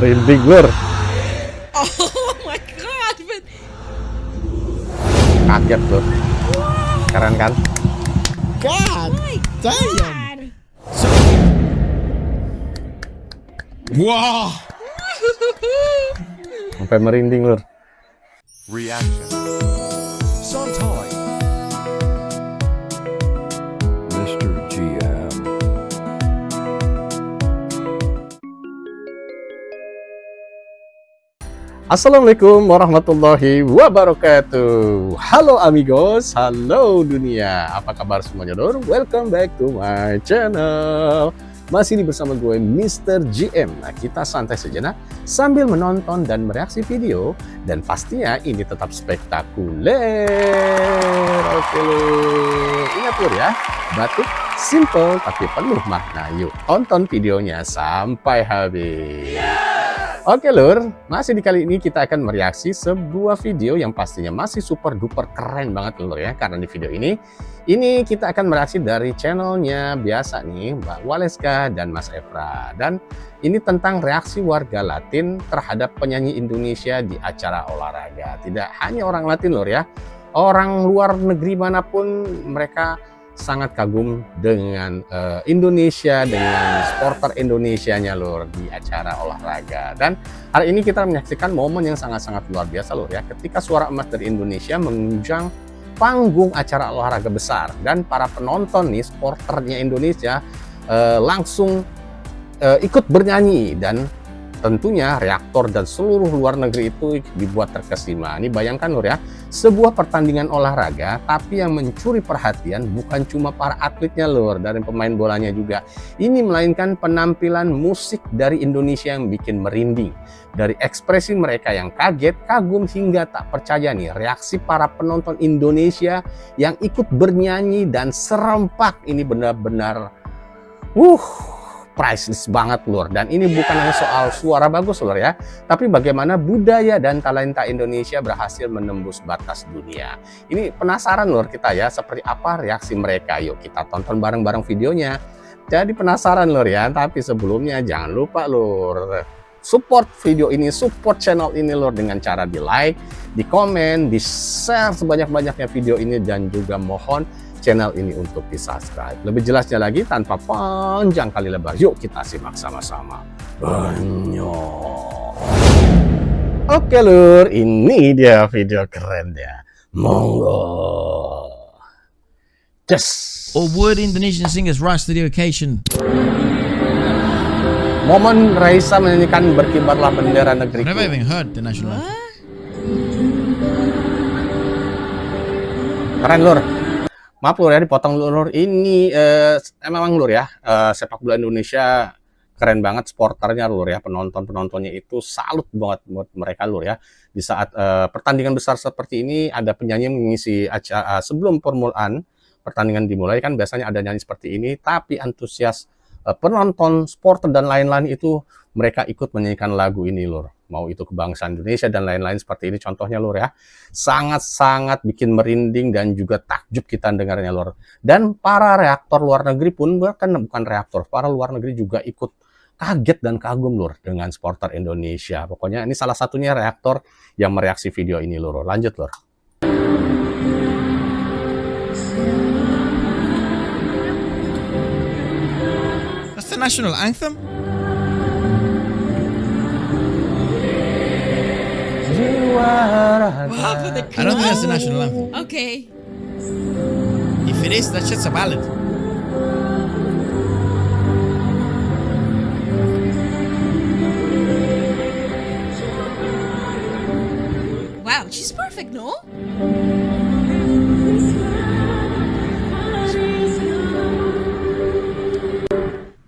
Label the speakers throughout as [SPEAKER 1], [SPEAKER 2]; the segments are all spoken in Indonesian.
[SPEAKER 1] Merinding lur.
[SPEAKER 2] Oh my god, but
[SPEAKER 1] Kaget lur. Keren kan?
[SPEAKER 3] God
[SPEAKER 2] my
[SPEAKER 3] damn.
[SPEAKER 2] god.
[SPEAKER 3] Wow.
[SPEAKER 1] Sampai merinding lur.
[SPEAKER 4] Reaction. Sometime. Mr. GM.
[SPEAKER 1] Assalamualaikum warahmatullahi wabarakatuh. Halo amigos, halo dunia. Apa kabar semuanya lur? Welcome back to my channel. Masih ini bersama gue Mr. GM. Nah, kita santai sejenak sambil menonton dan mereaksi video, dan pastinya ini tetap spektakuler. Oke lur. Ingat lur ya, batik simple tapi penuh makna. Yuk tonton videonya sampai habis. Oke lur, masih di kali ini kita akan mereaksi sebuah video yang pastinya masih super duper keren banget lur ya. Karena di video ini kita akan mereaksi dari channelnya biasa nih, Mbak Waleska dan Mas Efra. Dan ini tentang reaksi warga Latin terhadap penyanyi Indonesia di acara olahraga. Tidak hanya orang Latin lur ya, orang luar negeri manapun mereka sangat kagum dengan Indonesia, dengan supporter Indonesianya lur di acara olahraga. Dan hari ini kita menyaksikan momen yang sangat-sangat luar biasa lur ya, ketika Suara Emas dari Indonesia mengunjang panggung acara olahraga besar, dan para penonton nih, supporternya Indonesia langsung ikut bernyanyi, dan tentunya reaktor dan seluruh luar negeri itu dibuat terkesima. Ini bayangkan lur ya, sebuah pertandingan olahraga tapi yang mencuri perhatian bukan cuma para atletnya lur, dari pemain bolanya juga. Ini melainkan penampilan musik dari Indonesia yang bikin merinding. Dari ekspresi mereka yang kaget, kagum hingga tak percaya nih, reaksi para penonton Indonesia yang ikut bernyanyi dan serempak ini benar-benar priceless banget lur. Dan ini bukan hanya soal suara bagus lur ya, tapi bagaimana budaya dan talenta Indonesia berhasil menembus batas dunia. Ini penasaran lur kita ya, seperti apa reaksi mereka. Yuk kita tonton bareng-bareng videonya. Jadi penasaran lur ya, tapi sebelumnya jangan lupa lur, support video ini, support channel ini lur, dengan cara di like, di komen, di share sebanyak-banyaknya video ini, dan juga mohon channel ini untuk di-subscribe. Lebih jelasnya lagi tanpa panjang kali lebar, yuk kita simak sama-sama. Banyak. Oke lur, ini dia video keren ya. Monggo. Just.
[SPEAKER 3] Or would Indonesian singers rise to the occasion?
[SPEAKER 1] Momen Raisa menyanyikan Berkibarlah Bendera Negeriku.
[SPEAKER 3] I've never even heard the national anthem.
[SPEAKER 1] Keren lur. Maaf lur ya, dipotong lur. Ini memang lur ya, sepak bola Indonesia keren banget, supporternya lur ya, penontonnya itu salut banget buat mereka lur ya. Di saat pertandingan besar seperti ini, ada penyanyi mengisi acara sebelum permulaan pertandingan dimulai, kan biasanya ada nyanyi seperti ini, tapi antusias penonton, supporter dan lain-lain itu mereka ikut menyanyikan lagu ini lur. Mau itu kebangsaan Indonesia dan lain-lain seperti ini contohnya lur ya. Sangat-sangat bikin merinding dan juga takjub kita dengarnya lur. Dan para reaktor luar negeri pun, bahkan bukan reaktor, para luar negeri juga ikut kaget dan kagum lur dengan supporter Indonesia. Pokoknya ini salah satunya reaktor yang mereaksi video ini lur. Lanjut lur.
[SPEAKER 3] That's the national anthem?
[SPEAKER 2] Wow, for the
[SPEAKER 3] I don't think that's the national anthem.
[SPEAKER 2] Okay.
[SPEAKER 3] If it is, that's just a ballad.
[SPEAKER 2] Wow, she's perfect, no?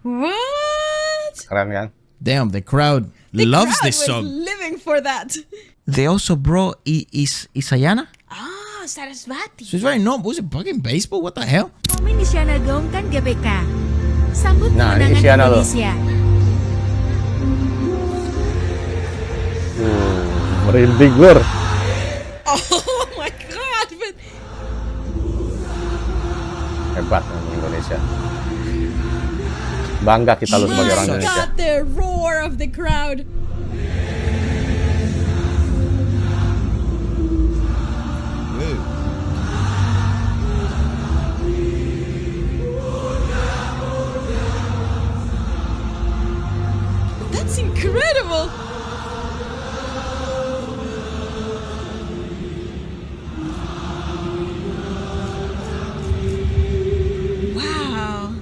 [SPEAKER 2] What?
[SPEAKER 1] Keren kan?
[SPEAKER 3] Damn, the crowd
[SPEAKER 2] The
[SPEAKER 3] loves
[SPEAKER 2] crowd
[SPEAKER 3] this
[SPEAKER 2] was
[SPEAKER 3] song.
[SPEAKER 2] living for that.
[SPEAKER 3] They also brought Isayana.
[SPEAKER 2] Ah, Sarasvati.
[SPEAKER 3] So it's very normal. Was it fucking baseball? What the hell?
[SPEAKER 5] Momen Isyana gaungkan GBK. Sambut
[SPEAKER 1] Nah,
[SPEAKER 5] kemenangan
[SPEAKER 1] Isyana loh.
[SPEAKER 5] Indonesia.
[SPEAKER 1] Merinding lur.
[SPEAKER 2] Oh my god, but
[SPEAKER 1] Hebat Indonesia. Bangga kita Lur sebagai orang
[SPEAKER 2] My
[SPEAKER 1] Indonesia.
[SPEAKER 2] God, the roar of the crowd. That's incredible. Wow.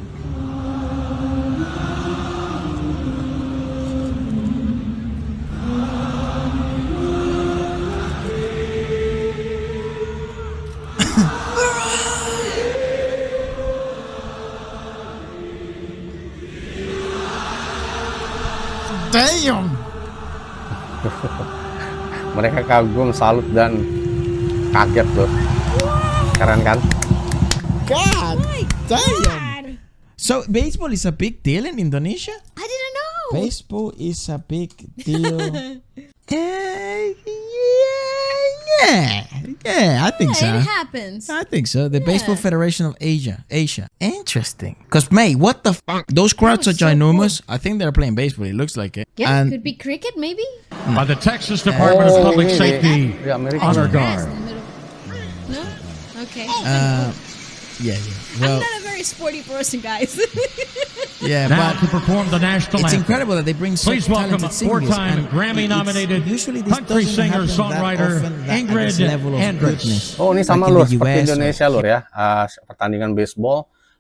[SPEAKER 3] Damn!
[SPEAKER 1] Mereka kagum, salut dan kaget Lur. Keren kan?
[SPEAKER 3] God
[SPEAKER 2] My
[SPEAKER 3] damn!
[SPEAKER 2] God.
[SPEAKER 3] So baseball is a big deal in Indonesia?
[SPEAKER 2] I didn't know.
[SPEAKER 3] Baseball is a big deal. Yeah, I think so.
[SPEAKER 2] It happens.
[SPEAKER 3] I think so. The Baseball Federation of Asia. Interesting. Because, May, what the fuck? Those crowds are
[SPEAKER 2] so
[SPEAKER 3] ginormous. I think they're playing baseball. It looks like it.
[SPEAKER 2] Yeah,
[SPEAKER 3] And
[SPEAKER 2] could be cricket, maybe.
[SPEAKER 6] By the Texas Department of Public
[SPEAKER 1] ini
[SPEAKER 6] Safety
[SPEAKER 1] di Amerika.
[SPEAKER 6] Honor
[SPEAKER 2] Grass
[SPEAKER 6] Guard.
[SPEAKER 2] in the middle. No? Okay.
[SPEAKER 3] yeah.
[SPEAKER 2] I'm
[SPEAKER 3] Well,
[SPEAKER 2] not a very sporty person, guys.
[SPEAKER 3] yeah,
[SPEAKER 6] Now to
[SPEAKER 3] but
[SPEAKER 6] perform the national
[SPEAKER 3] it's
[SPEAKER 6] anthem.
[SPEAKER 3] incredible that they bring such
[SPEAKER 6] Please welcome
[SPEAKER 3] talented singers.
[SPEAKER 6] four-time
[SPEAKER 3] and
[SPEAKER 6] Grammy-nominated
[SPEAKER 3] usually this
[SPEAKER 6] country
[SPEAKER 3] doesn't happen that
[SPEAKER 6] singer-songwriter
[SPEAKER 3] often, that at
[SPEAKER 6] Ingrid
[SPEAKER 3] this level of
[SPEAKER 6] Hendricks.
[SPEAKER 3] goodness.
[SPEAKER 1] Oh, ini sama
[SPEAKER 3] Like in
[SPEAKER 1] Lur,
[SPEAKER 3] the
[SPEAKER 1] seperti
[SPEAKER 3] US or-
[SPEAKER 1] Indonesia Lur ya. Pertandingan baseball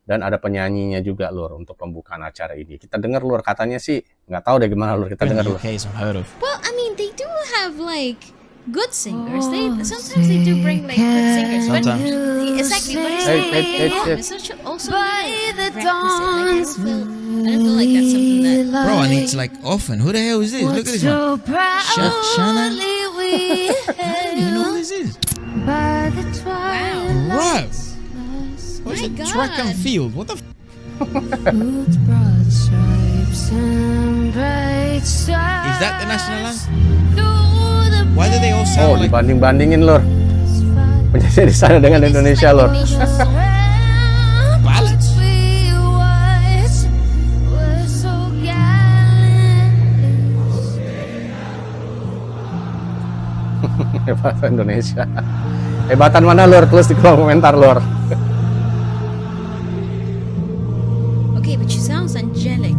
[SPEAKER 1] dan ada penyanyinya juga Lur untuk pembukaan acara ini. Kita dengar Lur, katanya sih nggak tahu deh gimana Lur, kita dengar Lur.
[SPEAKER 3] UK is unheard of.
[SPEAKER 2] Well, I mean, they do have like good singers. Sometimes they do bring like good singers.
[SPEAKER 3] Sometimes.
[SPEAKER 2] But exactly, but it's
[SPEAKER 1] Hey,
[SPEAKER 2] like
[SPEAKER 1] hey, hey,
[SPEAKER 2] home.
[SPEAKER 1] hey.
[SPEAKER 2] It's also requisite. Like, I don't feel like that's something that.
[SPEAKER 3] Bro, and it's like often. Who the hell is this? Look at this one. Shana? You know who this is?
[SPEAKER 2] Wow.
[SPEAKER 3] Wow. What's
[SPEAKER 2] My
[SPEAKER 3] it? Track and
[SPEAKER 2] God.
[SPEAKER 3] field. What the f? Is that the national anthem? Why do they all
[SPEAKER 1] Oh,
[SPEAKER 3] sound like...
[SPEAKER 1] dibanding-bandingin Lur. Penyanyi di sana dengan Indonesia Lur.
[SPEAKER 3] ballads?
[SPEAKER 1] Hebatan Indonesia. Hebatan mana Lur? Tulis di kolom komentar Lur.
[SPEAKER 2] Okay, but she sounds angelic.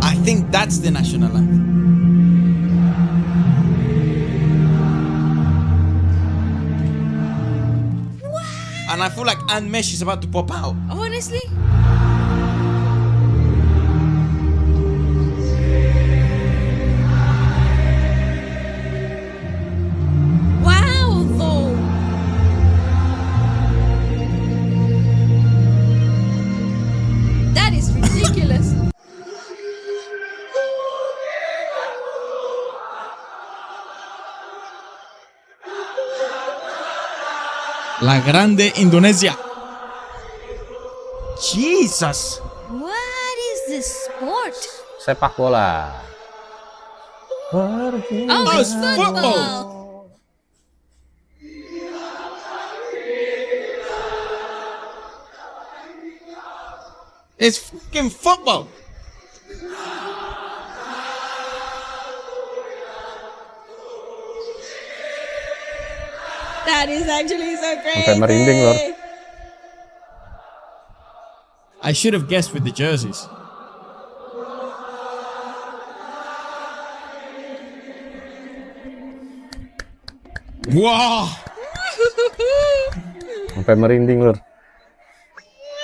[SPEAKER 3] I think that's the national anthem. And I feel like Anne Mesh is about to pop out.
[SPEAKER 2] Honestly. Wow, though. That is ridiculous.
[SPEAKER 3] La Grande Indonesia. Jesus.
[SPEAKER 2] What is this sport?
[SPEAKER 1] Sepak bola.
[SPEAKER 2] Oh,
[SPEAKER 3] it's
[SPEAKER 2] it's
[SPEAKER 3] football.
[SPEAKER 2] football.
[SPEAKER 3] It's fucking football.
[SPEAKER 2] That is actually so crazy.
[SPEAKER 1] Sampai merinding, Lor.
[SPEAKER 3] I should have guessed with the jerseys. Wow,
[SPEAKER 1] Sampai merinding Lur.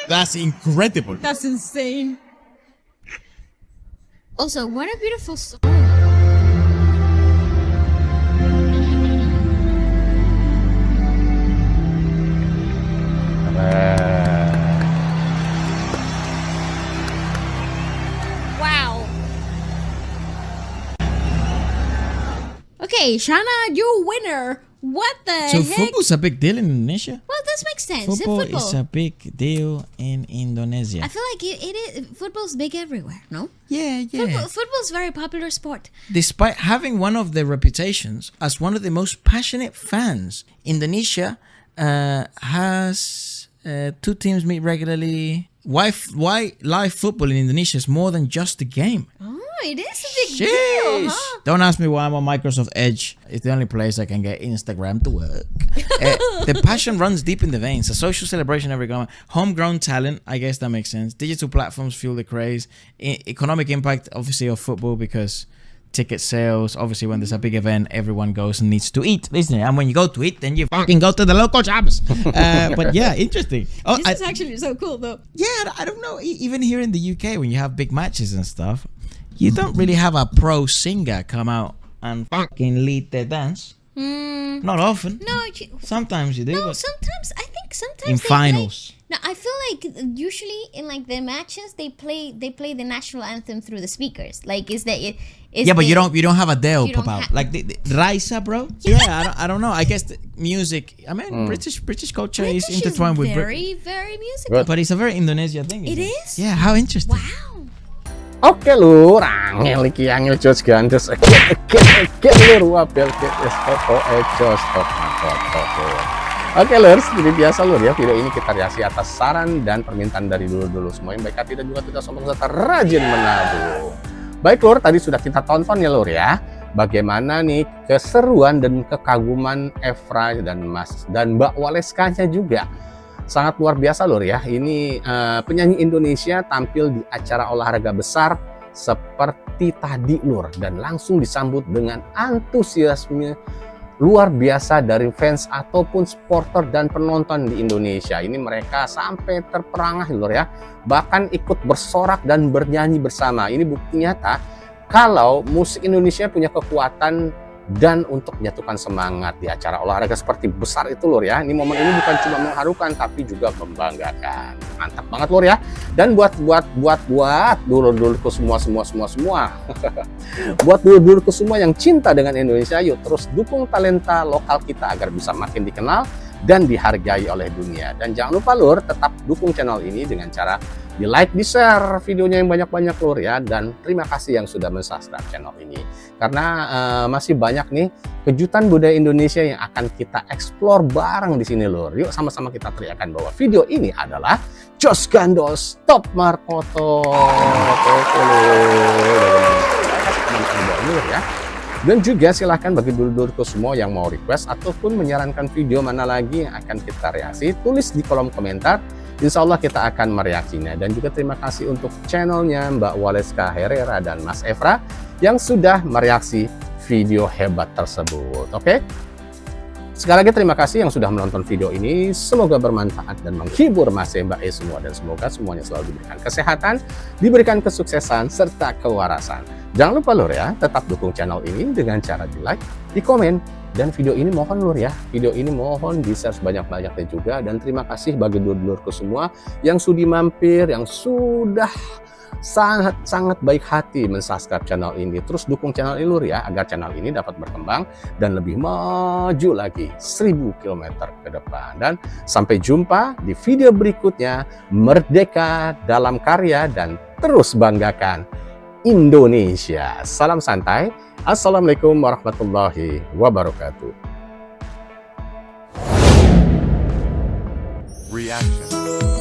[SPEAKER 3] that's incredible.
[SPEAKER 2] That's insane. Also, what a beautiful song. Wow. Okay, Shana, you're a winner. What the
[SPEAKER 3] So
[SPEAKER 2] heck?
[SPEAKER 3] football's a big deal in Indonesia.
[SPEAKER 2] Well, this makes sense.
[SPEAKER 3] Football
[SPEAKER 2] It's football.
[SPEAKER 3] is a big deal in Indonesia.
[SPEAKER 2] I feel like it is. Football's big everywhere. No,
[SPEAKER 3] Yeah, yeah.
[SPEAKER 2] football's a very popular sport.
[SPEAKER 3] Despite having one of the reputations as one of the most passionate fans, Indonesia has two teams meet regularly. Why live football in Indonesia is more than just a game.
[SPEAKER 2] Oh, it is a big deal, huh?
[SPEAKER 3] Don't ask me why I'm on Microsoft Edge. It's the only place I can get Instagram to work. The passion runs deep in the veins. A social celebration every game. Homegrown talent, I guess that makes sense. Digital platforms fuel the craze. Economic impact, obviously, of football because ticket sales. Obviously, when there's a big event, everyone goes and needs to eat, isn't it? And when you go to eat, then you fucking go to the local shops. But yeah, interesting. Oh,
[SPEAKER 2] This is actually so cool, though.
[SPEAKER 3] yeah, I don't know. Even here in the UK, when you have big matches and stuff, you don't really have a pro singer come out and fucking lead their dance. Not often.
[SPEAKER 2] No,
[SPEAKER 3] Sometimes you do.
[SPEAKER 2] no.
[SPEAKER 3] But
[SPEAKER 2] Sometimes I think sometimes
[SPEAKER 3] in
[SPEAKER 2] they play-
[SPEAKER 3] finals.
[SPEAKER 2] No, I feel like usually in like the matches they play the national anthem through the speakers. Like, is that it?
[SPEAKER 3] Yeah, but you don't have Adele
[SPEAKER 2] you
[SPEAKER 3] pop
[SPEAKER 2] don't
[SPEAKER 3] out
[SPEAKER 2] ha-
[SPEAKER 3] like the Raisa, bro. Yeah, I don't know. I guess the music. I mean, British culture is
[SPEAKER 2] British
[SPEAKER 3] intertwined with
[SPEAKER 2] very very musical.
[SPEAKER 3] but it's a very Indonesia thing.
[SPEAKER 2] It
[SPEAKER 3] isn't
[SPEAKER 2] is?
[SPEAKER 3] Yeah, how interesting.
[SPEAKER 2] Wow.
[SPEAKER 1] Oke lur, angel iki angel Jos Gandos. Lur wabel foto Jos foto. Oke lur, seperti biasa lur ya, video ini kita reaksi atas saran dan permintaan dari dulu semua yang baik hati dan juga tidak sombong serta rajin menabung. Baik lur, tadi sudah kita tonton ya lur ya, bagaimana nih keseruan dan kekaguman Efra dan Mbak Waleskanya juga. Sangat luar biasa lur ya, ini penyanyi Indonesia tampil di acara olahraga besar seperti tadi lur, dan langsung disambut dengan antusiasme luar biasa dari fans ataupun supporter dan penonton di Indonesia. Ini mereka sampai terperangah lur ya, bahkan ikut bersorak dan bernyanyi bersama. Ini bukti nyata kalau musik Indonesia punya kekuatan dan untuk menyatukan semangat di acara olahraga seperti besar itu lur ya. Ini momen ini bukan cuma mengharukan tapi juga membanggakan. Mantap banget lur ya. Dan buat dulur-dulurku semua. Buat dulur-dulurku semua yang cinta dengan Indonesia, yuk terus dukung talenta lokal kita agar bisa makin dikenal dan dihargai oleh dunia. Dan jangan lupa lur, tetap dukung channel ini dengan cara di like, di share videonya yang banyak-banyak lur ya. Dan terima kasih yang sudah mensubscribe channel ini, karena masih banyak nih kejutan budaya Indonesia yang akan kita explore bareng di sini lur. Yuk sama-sama kita teriakan bahwa video ini adalah Jos Gandos Top Marpoto. Lur ya. Dan juga silahkan bagi dulur-dulurku semua yang mau request ataupun menyarankan video mana lagi yang akan kita reaksi, tulis di kolom komentar. Insya Allah kita akan mereaksinya. Dan juga terima kasih untuk channelnya Mbak Waleska Herrera dan Mas Efra yang sudah mereaksi video hebat tersebut. Oke? Sekali lagi terima kasih yang sudah menonton video ini. Semoga bermanfaat dan menghibur Mas Mbak semua. Dan semoga semuanya selalu diberikan kesehatan, diberikan kesuksesan, serta kewarasan. Jangan lupa lur ya, tetap dukung channel ini dengan cara di like, di komen, dan video ini mohon lur ya, video ini mohon di-share sebanyak-banyaknya juga. Dan terima kasih bagi dulur-dulurku semua yang sudi mampir, yang sudah sangat baik hati mensubscribe channel ini. Terus dukung channel ini lur ya, agar channel ini dapat berkembang dan lebih maju lagi 1000 km ke depan. Dan sampai jumpa di video berikutnya. Merdeka dalam karya dan terus banggakan Indonesia. Salam santai. Assalamualaikum warahmatullahi wabarakatuh.
[SPEAKER 4] Reaction.